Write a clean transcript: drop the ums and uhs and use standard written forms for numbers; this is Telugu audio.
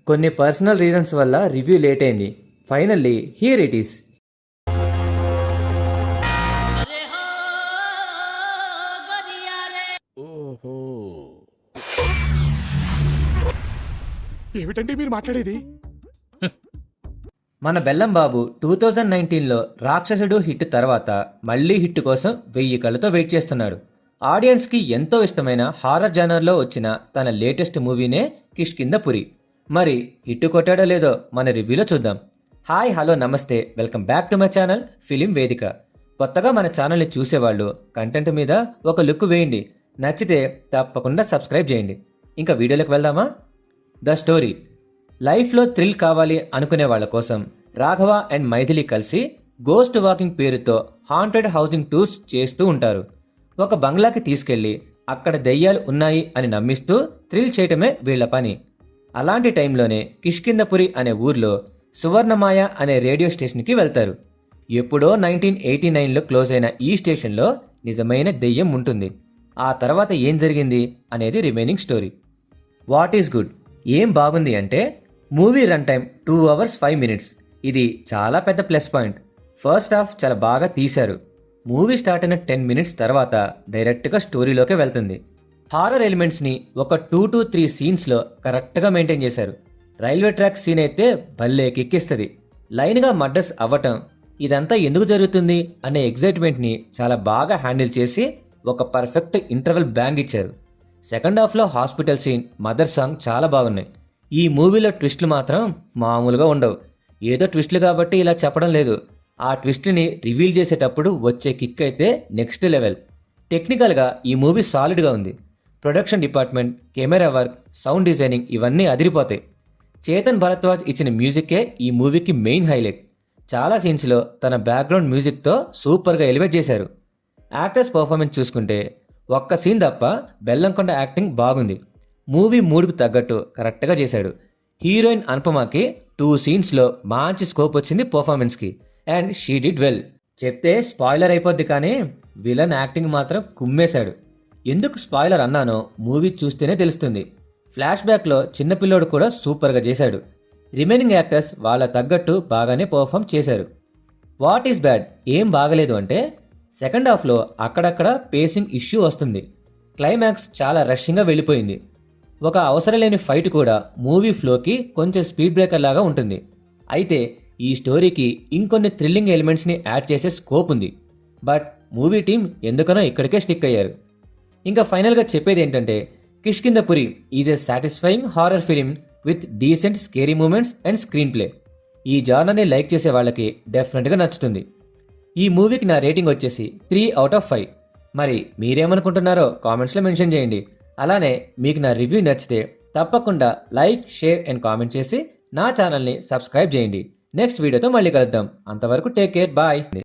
కొన్ని పర్సనల్ రీజన్స్ వల్ల రివ్యూ లేట్ అయింది. Finally here it is. ఓహో, ఏమిటండి మీరు మాట్లాడేది? మన బెల్లం బాబు 2019లో రాక్షసుడు హిట్ తర్వాత మళ్ళీ హిట్ కోసం 1000 కళ్ళతో వెయిట్ చేస్తున్నాడు. ఆడియన్స్కి ఎంతో ఇష్టమైన హారర్ జానర్లో వచ్చిన తన లేటెస్ట్ మూవీనే కిష్కింధపురి. మరి హిట్ కొట్టాడో లేదో మన రివ్యూలో చూద్దాం. హాయ్, హలో, నమస్తే, welcome back to my channel film వేదిక. కొత్తగా మన ఛానల్ని చూసేవాళ్ళు కంటెంట్ మీద ఒక లుక్ వేయండి. నచ్చితే తప్పకుండా సబ్స్క్రైబ్ చేయండి. ఇంకా వీడియోలోకి వెళ్దామా? The story. లైఫ్లో థ్రిల్ కావాలి అనుకునే వాళ్ళ కోసం రాఘవ అండ్ మైథిలి కలిసి గోస్ట్ వాకింగ్ పేరుతో హాంటెడ్ హౌసింగ్ టూర్స్ చేస్తూ ఉంటారు. ఒక బంగ్లాకి తీసుకెళ్లి అక్కడ దెయ్యాలు ఉన్నాయి అని నమ్మిస్తూ థ్రిల్ చేయటమే వీళ్ల పని. అలాంటి టైంలోనే కిష్కింధపురి అనే ఊర్లో సువర్ణమాయ అనే రేడియో స్టేషన్కి వెళ్తారు. ఎప్పుడో 1989లో క్లోజ్ అయిన ఈ స్టేషన్లో నిజమైన దెయ్యం ఉంటుంది. ఆ తర్వాత ఏం జరిగింది అనేది remaining story. What is good, ఏం బాగుంది అంటే movie run time 2 hours 5 minutes. ఇది చాలా పెద్ద ప్లస్ పాయింట్. ఫస్ట్ హాఫ్ చాలా బాగా తీశారు. మూవీ స్టార్ట్ అయిన 10 minutes తర్వాత డైరెక్ట్గా స్టోరీలోకి వెళ్తుంది. హారర్ ఎలిమెంట్స్ని ఒక 2 to 3 సీన్స్లో కరెక్ట్గా మెయింటైన్ చేశారు. రైల్వే ట్రాక్ సీన్ అయితే భలే కిక్కిస్తుంది. లైన్గా మర్డర్స్ అవ్వటం, ఇదంతా ఎందుకు జరుగుతుంది అనే ఎగ్జైట్మెంట్ని చాలా బాగా హ్యాండిల్ చేసి ఒక పర్ఫెక్ట్ ఇంటర్వెల్ బ్యాంగ్ ఇచ్చారు. సెకండ్ హాఫ్లో హాస్పిటల్ సీన్, మదర్ సాంగ్ చాలా బాగున్నాయి. ఈ మూవీలో ట్విస్టులు మాత్రం మామూలుగా ఉండవు. ఏదో ట్విస్టులు కాబట్టి ఇలా చెప్పడం లేదు. ఆ ట్విస్ట్ని రివీల్ చేసేటప్పుడు వచ్చే కిక్ అయితే నెక్స్ట్ లెవెల్. టెక్నికల్గా ఈ మూవీ సాలిడ్గా ఉంది. Production department, camera work, sound designing ఇవన్నీ అదిరిపోతాయి. చేతన్ భరద్వాజ్ ఇచ్చిన మ్యూజిక్కే ఈ మూవీకి మెయిన్ హైలైట్. చాలా సీన్స్లో తన బ్యాక్గ్రౌండ్ మ్యూజిక్తో సూపర్గా ఎలివేట్ చేశారు. యాక్టర్స్ పర్ఫార్మెన్స్ చూసుకుంటే ఒక్క సీన్ తప్ప బెల్లంకొండ యాక్టింగ్ బాగుంది. మూవీ మూడ్కు తగ్గట్టు కరెక్ట్గా చేశాడు. హీరోయిన్ అనుపమకి 2 సీన్స్లో మంచి స్కోప్ వచ్చింది పర్ఫార్మెన్స్కి, అండ్ షీ డిడ్ వెల్. చెప్తే స్పాయిలర్ అయిపోద్ది కానీ విలన్ యాక్టింగ్ మాత్రం కుమ్మేశాడు. ఎందుకు స్పాయిలర్ అన్నానో మూవీ చూస్తేనే తెలుస్తుంది. ఫ్లాష్ బ్యాక్లో చిన్నపిల్లోడు కూడా సూపర్గా చేశాడు. రిమైనింగ్ యాక్టర్స్ వాళ్ళ తగ్గట్టు బాగానే పర్ఫామ్ చేశారు. వాట్ ఈస్ బ్యాడ్, ఏం బాగలేదు అంటే సెకండ్ హాఫ్లో అక్కడక్కడ పేసింగ్ ఇష్యూ వస్తుంది. క్లైమాక్స్ చాలా రష్గా వెళ్ళిపోయింది. ఒక అవసరం లేని ఫైట్ కూడా మూవీ ఫ్లోకి కొంచెం స్పీడ్ బ్రేకర్ లాగా ఉంటుంది. అయితే ఈ స్టోరీకి ఇంకొన్ని థ్రిల్లింగ్ ఎలిమెంట్స్ని యాడ్ చేసే స్కోప్ ఉంది. బట్ మూవీ టీం ఎందుకనో ఇక్కడికే స్టిక్ అయ్యారు. ఇంకా ఫైనల్గా చెప్పేది ఏంటంటే Kishkindhapuri is a satisfying horror film with decent scary moments and screenplay. ఈ జానర్ని లైక్ చేసే వాళ్ళకి డెఫినెట్గా నచ్చుతుంది. ఈ మూవీకి నా రేటింగ్ వచ్చేసి 3 out of 5. మరి మీరేమనుకుంటున్నారో కామెంట్స్లో మెన్షన్ చేయండి. అలానే మీకు నా రివ్యూ నచ్చితే తప్పకుండా లైక్, షేర్ అండ్ కామెంట్ చేసి నా ఛానల్ని సబ్స్క్రైబ్ చేయండి. నెక్స్ట్ వీడియోతో మళ్ళీ కలుద్దాం. అంతవరకు టేక్ కేర్, బాయ్.